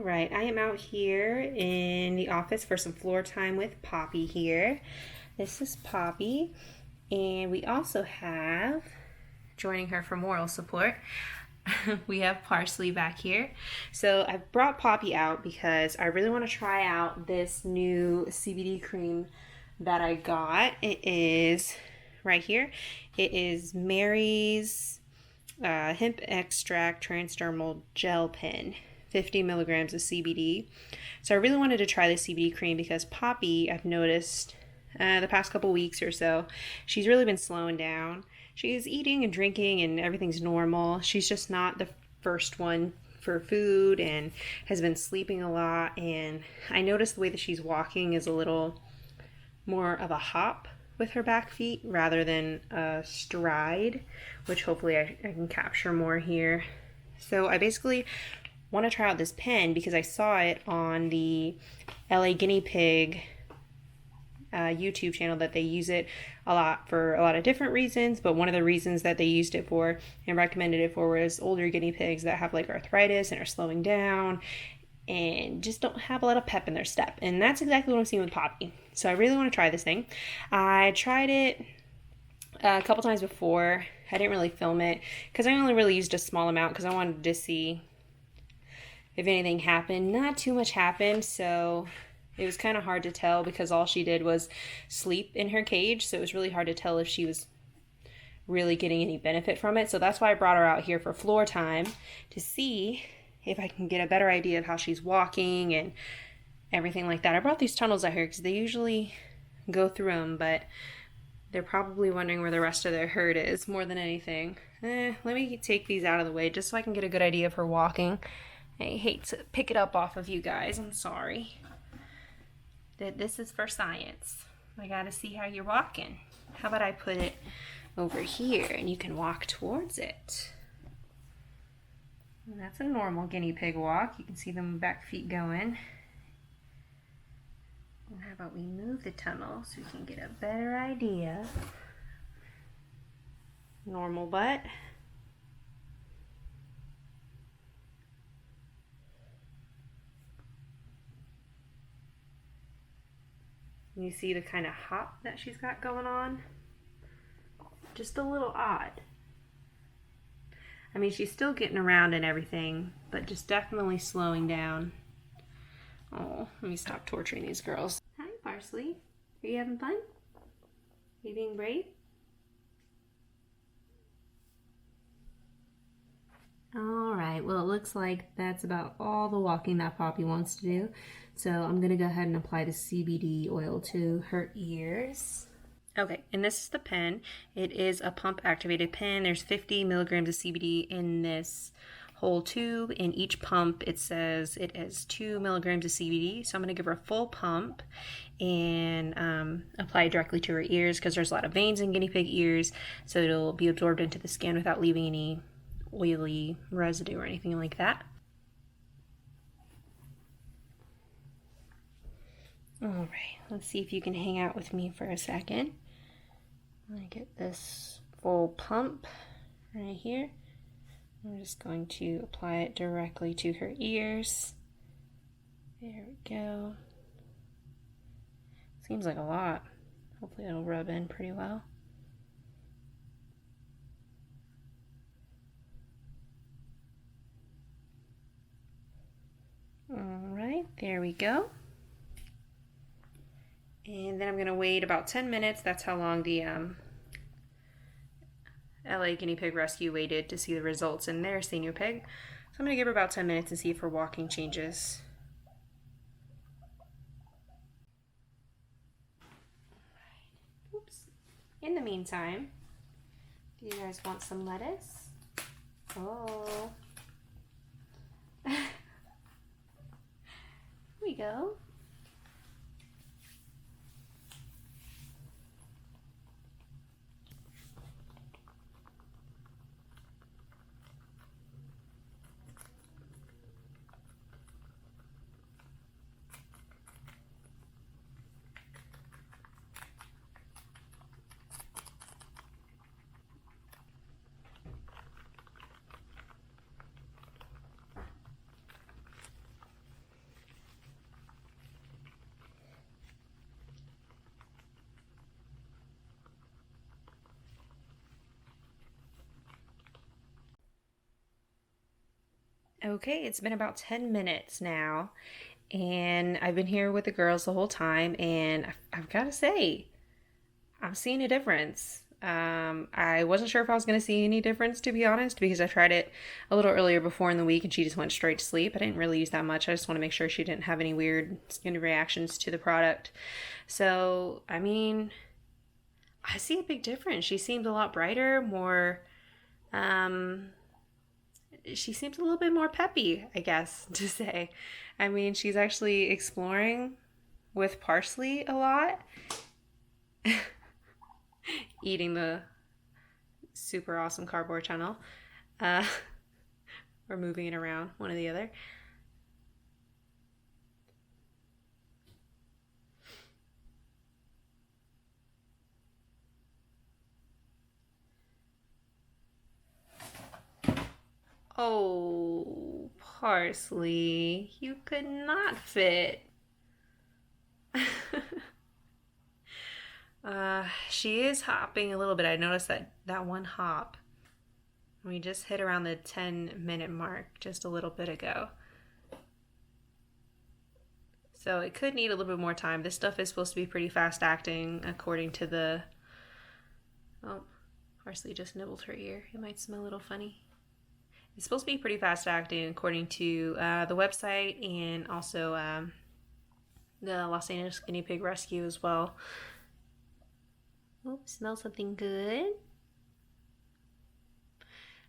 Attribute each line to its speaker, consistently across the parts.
Speaker 1: right, I am out here in the office for some floor time with Poppy here. This is Poppy, and we also have, joining her for moral support, we have Parsley back here. So I brought Poppy out because I really want to try out this new CBD cream that I got. It is right here. It is Mary's hemp extract transdermal gel pen. 50 milligrams of CBD. So I really wanted to try the CBD cream because Poppy, I've noticed the past couple weeks or so, she's really been slowing down. She's eating and drinking and everything's normal. She's just not the first one for food and has been sleeping a lot. And I noticed the way that she's walking is a little more of a hop with her back feet rather than a stride, which hopefully I can capture more here. So I basically want to try out this pen because I saw it on the LA Guinea Pig YouTube channel that they use it a lot for a lot of different reasons, but one of the reasons that they used it for and recommended it for was older guinea pigs that have like arthritis and are slowing down and just don't have a lot of pep in their step. And that's exactly what I'm seeing with Poppy. So I really want to try this thing. I tried it a couple times before. I didn't really film it because I only really used a small amount because I wanted to see if anything happened. Not too much happened, so it was kind of hard to tell because all she did was sleep in her cage, so it was really hard to tell if she was really getting any benefit from it. So that's why I brought her out here for floor time to see if I can get a better idea of how she's walking and everything like that. I brought these tunnels out here because they usually go through them, but they're probably wondering where the rest of their herd is more than anything. Let me take these out of the way just so I can get a good idea of her walking. I hate to pick it up off of you guys. I'm sorry. This is for science. I gotta see how you're walking. How about I put it over here and you can walk towards it. And that's a normal guinea pig walk. You can see them back feet going. And how about we move the tunnel so we can get a better idea. Normal butt. You see the kind of hop that she's got going on? Just a little odd. I mean, she's still getting around and everything, but just definitely slowing down. Oh, let me stop torturing these girls. Hi, Parsley. Are you having fun? Are you being brave? Alright, well it looks like that's about all the walking that Poppy wants to do. So I'm going to go ahead and apply the CBD oil to her ears. Okay, and this is the pen. It is a pump activated pen. There's 50 milligrams of CBD in this whole tube. In each pump it says it has 2 milligrams of CBD. So I'm going to give her a full pump and apply it directly to her ears because there's a lot of veins in guinea pig ears. So it'll be absorbed into the skin without leaving any oily residue or anything like that. Alright, let's see if you can hang out with me for a second. I'm going to get this full pump right here. I'm just going to apply it directly to her ears. There we go. Seems like a lot. Hopefully it'll rub in pretty well. Alright, there we go. And then I'm going to wait about 10 minutes. That's how long the LA Guinea Pig Rescue waited to see the results in their senior pig. So I'm going to give her about 10 minutes and see if her walking changes. Oops. In the meantime, do you guys want some lettuce? Oh. Here we go. Okay, it's been about 10 minutes now, and I've been here with the girls the whole time, and I've got to say, I'm seeing a difference. I wasn't sure if I was going to see any difference, to be honest, because I tried it a little earlier before in the week and she just went straight to sleep. I didn't really use that much. I just want to make sure she didn't have any weird skin reactions to the product. So, I mean, I see a big difference. She seems a lot brighter, more, she seems a little bit more peppy, I guess, to say. I mean, she's actually exploring with parsley a lot. Eating the super awesome cardboard tunnel. Or moving it around, one or the other. Oh, parsley, you could not fit. She is hopping a little bit. I noticed that one hop. We just hit around the 10-minute mark just a little bit ago. So it could need a little bit more time. This stuff is supposed to be pretty fast acting according to the... Oh, parsley just nibbled her ear. It might smell a little funny. It's supposed to be pretty fast acting according to the website and also the Los Angeles Guinea Pig Rescue as well. Oh, smell something good.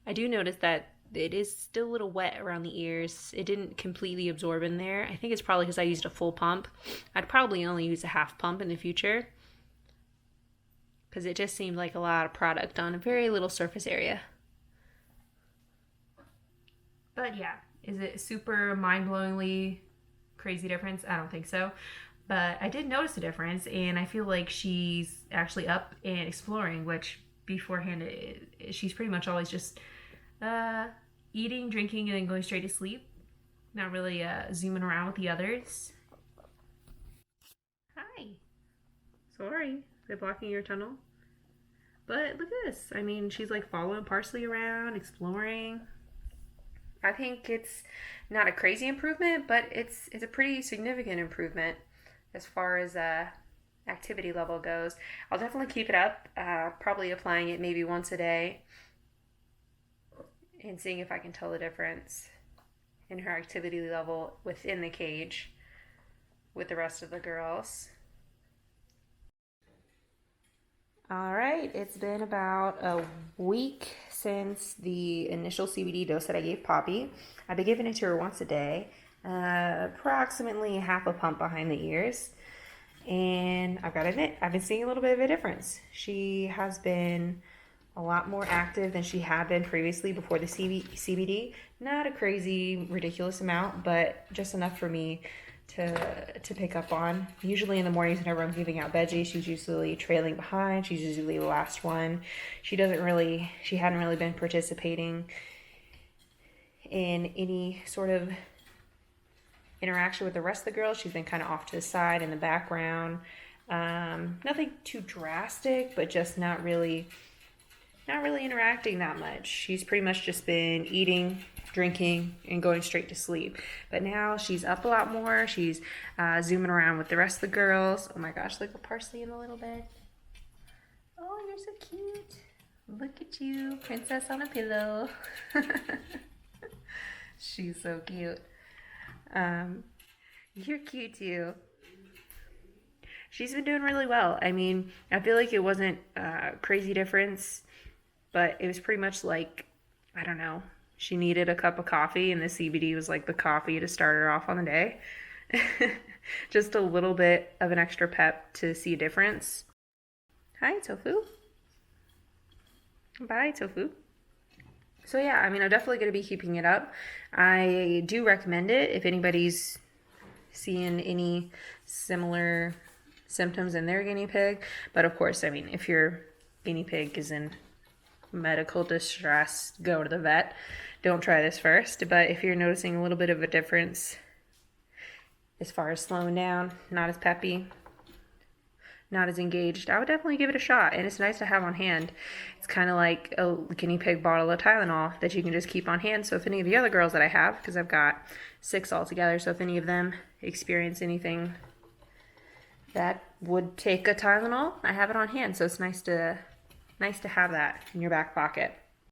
Speaker 1: I do notice that it is still a little wet around the ears. It didn't completely absorb in there. I think it's probably because I used a full pump. I'd probably only use a half pump in the future because it just seemed like a lot of product on a very little surface area. But yeah, is it super mind-blowingly crazy difference? I don't think so. But I did notice a difference, and I feel like she's actually up and exploring, which beforehand, she's pretty much always just eating, drinking, and then going straight to sleep. Not really zooming around with the others. Hi. Sorry, they're blocking your tunnel. But look at this. I mean, she's like following parsley around, exploring. I think it's not a crazy improvement, but it's a pretty significant improvement as far as activity level goes. I'll definitely keep it up, probably applying it maybe once a day and seeing if I can tell the difference in her activity level within the cage with the rest of the girls. All right, it's been about a week since the initial CBD dose that I gave Poppy. I've been giving it to her once a day, approximately half a pump behind the ears. And I've got to admit, I've been seeing a little bit of a difference. She has been a lot more active than she had been previously before the CBD. Not a crazy, ridiculous amount, but just enough for me to pick up on. Usually in the mornings whenever I'm giving out veggies, she's usually trailing behind. She's usually the last one. She hadn't really been participating in any sort of interaction with the rest of the girls. She's been kind of off to the side in the background. Nothing too drastic, but just not really interacting that much. She's pretty much just been eating, drinking, and going straight to sleep. But now she's up a lot more. She's zooming around with the rest of the girls. Oh my gosh, look at Parsley in the little bed. Oh, you're so cute. Look at you, princess on a pillow. She's so cute. You're cute too. She's been doing really well. I mean, I feel like it wasn't a crazy difference, but it was pretty much like, I don't know, she needed a cup of coffee and the CBD was like the coffee to start her off on the day. Just a little bit of an extra pep to see a difference. Hi, Tofu. Bye, Tofu. So yeah, I mean, I'm definitely going to be keeping it up. I do recommend it if anybody's seeing any similar symptoms in their guinea pig. But of course, I mean, if your guinea pig is in medical distress, go to the vet. Don't try this first. But if you're noticing a little bit of a difference as far as slowing down, not as peppy, not as engaged, I would definitely give it a shot. And it's nice to have on hand. It's kind of like a guinea pig bottle of Tylenol that you can just keep on hand. So if any of the other girls that I have, because I've got 6 altogether, so if any of them experience anything that would take a Tylenol, I have it on hand. So it's nice to have that in your back pocket.